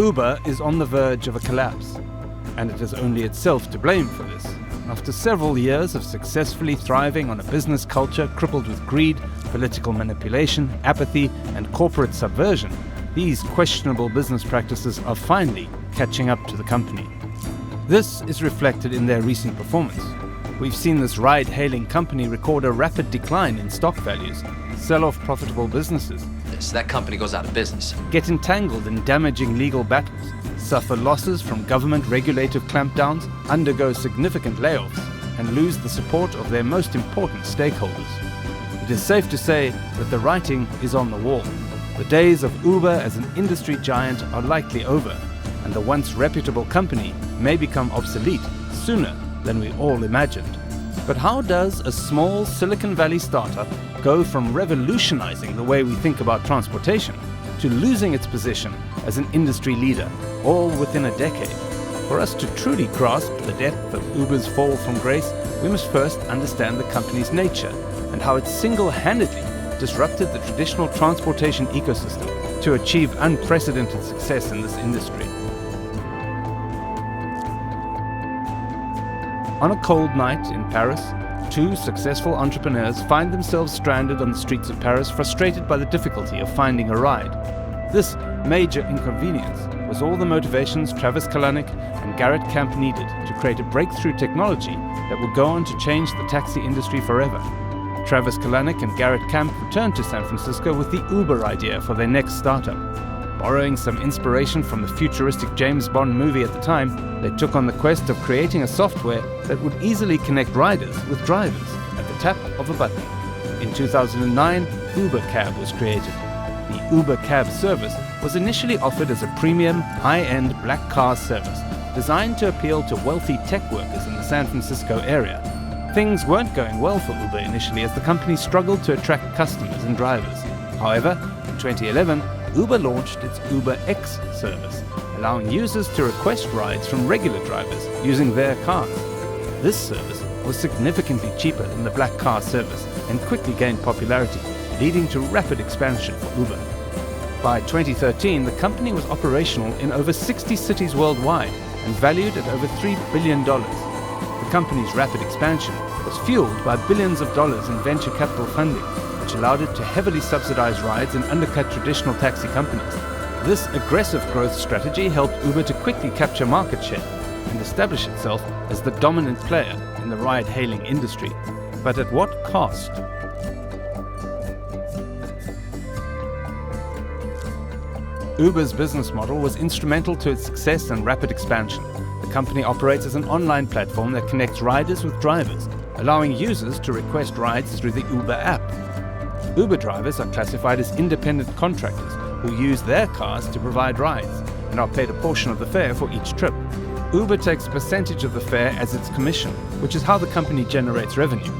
Uber is on the verge of a collapse, and it is only itself to blame for this. After several years of successfully thriving on a business culture crippled with greed, political manipulation, apathy, and corporate subversion, these questionable business practices are finally catching up to the company. This is reflected in their recent performance. We've seen this ride-hailing company record a rapid decline in stock values, sell off profitable businesses, That company goes out of business. get entangled in damaging legal battles, suffer losses from government regulative clampdowns, undergo significant layoffs, and lose the support of their most important stakeholders. It is safe to say that the writing is on the wall. The days of Uber as an industry giant are likely over, and the once reputable company may become obsolete sooner than we all imagined. But how does a small Silicon Valley startup go from revolutionizing the way we think about transportation to losing its position as an industry leader, all within a decade? For us to truly grasp the depth of Uber's fall from grace, we must first understand the company's nature and how it single-handedly disrupted the traditional transportation ecosystem to achieve unprecedented success in this industry. On a cold night in Paris, two successful entrepreneurs find themselves stranded on the streets of Paris, frustrated by the difficulty of finding a ride. This major inconvenience was all the motivations Travis Kalanick and Garrett Camp needed to create a breakthrough technology that would go on to change the taxi industry forever. Travis Kalanick and Garrett Camp returned to San Francisco with the Uber idea for their next startup. Borrowing some inspiration from the futuristic James Bond movie at the time, they took on the quest of creating a software that would easily connect riders with drivers at the tap of a button. In 2009, Uber Cab was created. The Uber Cab service was initially offered as a premium, high-end black car service designed to appeal to wealthy tech workers in the San Francisco area. Things weren't going well for Uber initially as the company struggled to attract customers and drivers. However, in 2011, Uber launched its Uber X service, allowing users to request rides from regular drivers using their cars. This service was significantly cheaper than the black car service and quickly gained popularity, leading to rapid expansion for Uber. By 2013, the company was operational in over 60 cities worldwide and valued at over $3 billion. The company's rapid expansion was fueled by billions of dollars in venture capital funding, which allowed it to heavily subsidize rides and undercut traditional taxi companies. This aggressive growth strategy helped Uber to quickly capture market share and establish itself as the dominant player in the ride-hailing industry. But at what cost? Uber's business model was instrumental to its success and rapid expansion. The company operates as an online platform that connects riders with drivers, allowing users to request rides through the Uber app. Uber drivers are classified as independent contractors who use their cars to provide rides and are paid a portion of the fare for each trip. Uber takes a percentage of the fare as its commission, which is how the company generates revenue.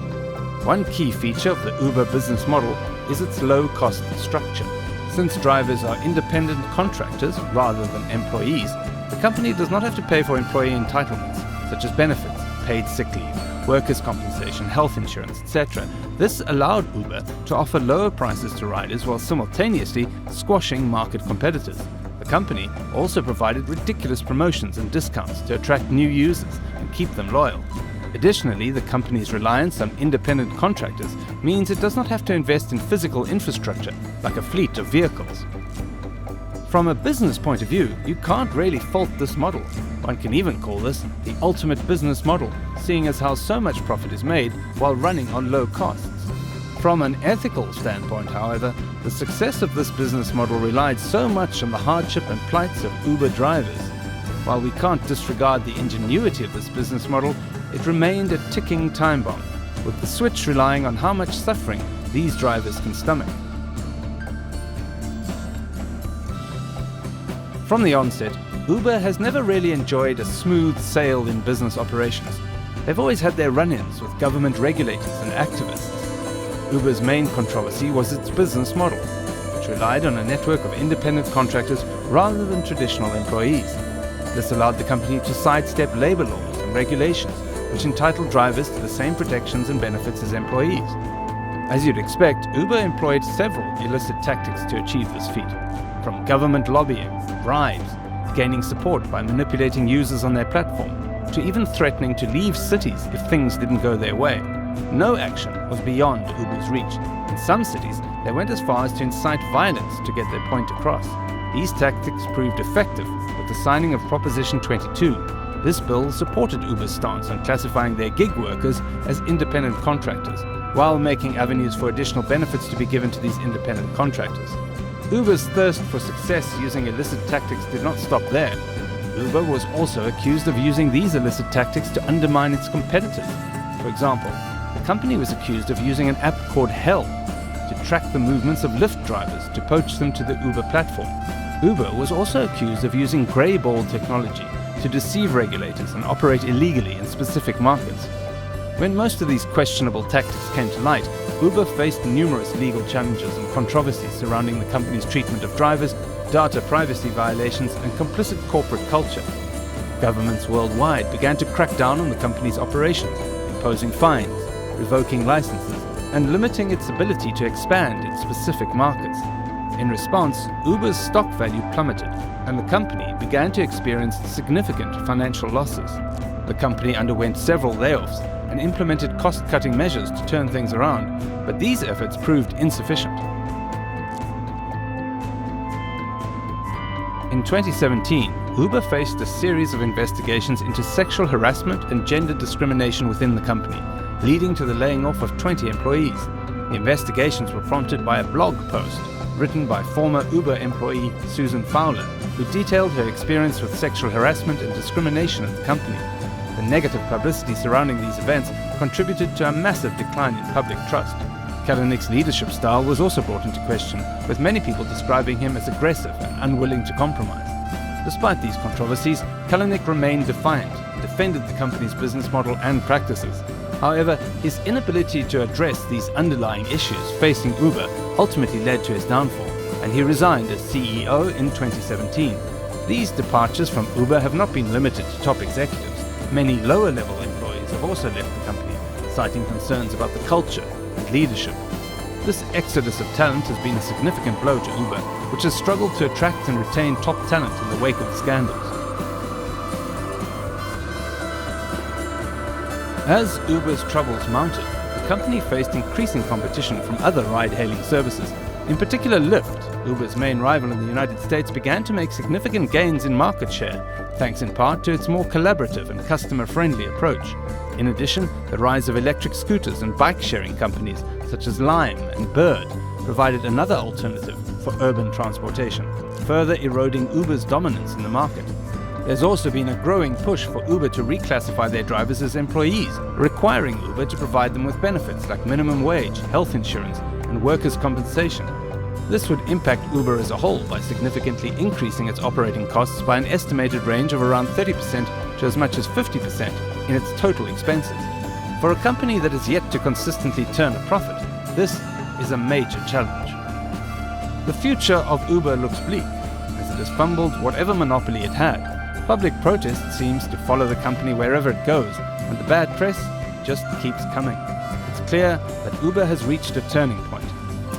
One key feature of the Uber business model is its low-cost structure. Since drivers are independent contractors rather than employees, the company does not have to pay for employee entitlements, such as benefits, paid sick leave, workers' compensation, health insurance, etc. This allowed Uber to offer lower prices to riders while simultaneously squashing market competitors. The company also provided ridiculous promotions and discounts to attract new users and keep them loyal. Additionally, the company's reliance on independent contractors means it does not have to invest in physical infrastructure like a fleet of vehicles. From a business point of view, you can't really fault this model. One can even call this the ultimate business model, seeing as how so much profit is made while running on low costs. From an ethical standpoint, however, the success of this business model relied so much on the hardship and plights of Uber drivers. While we can't disregard the ingenuity of this business model, it remained a ticking time bomb, with the switch relying on how much suffering these drivers can stomach. From the onset, Uber has never really enjoyed a smooth sail in business operations. They've always had their run-ins with government regulators and activists. Uber's main controversy was its business model, which relied on a network of independent contractors rather than traditional employees. This allowed the company to sidestep labor laws and regulations, which entitled drivers to the same protections and benefits as employees. As you'd expect, Uber employed several illicit tactics to achieve this feat, from government lobbying, bribes, gaining support by manipulating users on their platform, to even threatening to leave cities if things didn't go their way. No action was beyond Uber's reach. In some cities, they went as far as to incite violence to get their point across. These tactics proved effective with the signing of Proposition 22. This bill supported Uber's stance on classifying their gig workers as independent contractors, while making avenues for additional benefits to be given to these independent contractors. Uber's thirst for success using illicit tactics did not stop there. Uber was also accused of using these illicit tactics to undermine its competitors. For example, the company was accused of using an app called Hell to track the movements of Lyft drivers to poach them to the Uber platform. Uber was also accused of using grey ball technology to deceive regulators and operate illegally in specific markets. When most of these questionable tactics came to light, Uber faced numerous legal challenges and controversies surrounding the company's treatment of drivers, data privacy violations, and complicit corporate culture. Governments worldwide began to crack down on the company's operations, imposing fines, revoking licenses, and limiting its ability to expand in specific markets. In response, Uber's stock value plummeted, and the company began to experience significant financial losses. The company underwent several layoffs and implemented cost-cutting measures to turn things around, but these efforts proved insufficient. In 2017, Uber faced a series of investigations into sexual harassment and gender discrimination within the company, leading to the laying off of 20 employees. The investigations were prompted by a blog post written by former Uber employee Susan Fowler, who detailed her experience with sexual harassment and discrimination at the company. The negative publicity surrounding these events contributed to a massive decline in public trust. Kalanick's leadership style was also brought into question, with many people describing him as aggressive and unwilling to compromise. Despite these controversies, Kalanick remained defiant and defended the company's business model and practices. However, his inability to address these underlying issues facing Uber ultimately led to his downfall, and he resigned as CEO in 2017. These departures from Uber have not been limited to top executives. Many lower-level employees have also left the company, citing concerns about the culture and leadership. This exodus of talent has been a significant blow to Uber, which has struggled to attract and retain top talent in the wake of the scandals. As Uber's troubles mounted, the company faced increasing competition from other ride-hailing services. In particular, Lyft, Uber's main rival in the United States, began to make significant gains in market share, thanks in part to its more collaborative and customer-friendly approach. In addition, the rise of electric scooters and bike-sharing companies such as Lime and Bird provided another alternative for urban transportation, further eroding Uber's dominance in the market. There's also been a growing push for Uber to reclassify their drivers as employees, requiring Uber to provide them with benefits like minimum wage, health insurance, and workers' compensation. This would impact Uber as a whole by significantly increasing its operating costs by an estimated range of around 30% to as much as 50% in its total expenses. For a company that is yet to consistently turn a profit, this is a major challenge. The future of Uber looks bleak, as it has fumbled whatever monopoly it had. Public protest seems to follow the company wherever it goes, and the bad press just keeps coming. It's clear that Uber has reached a turning point,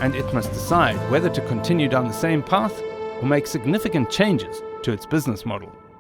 and it must decide whether to continue down the same path or make significant changes to its business model.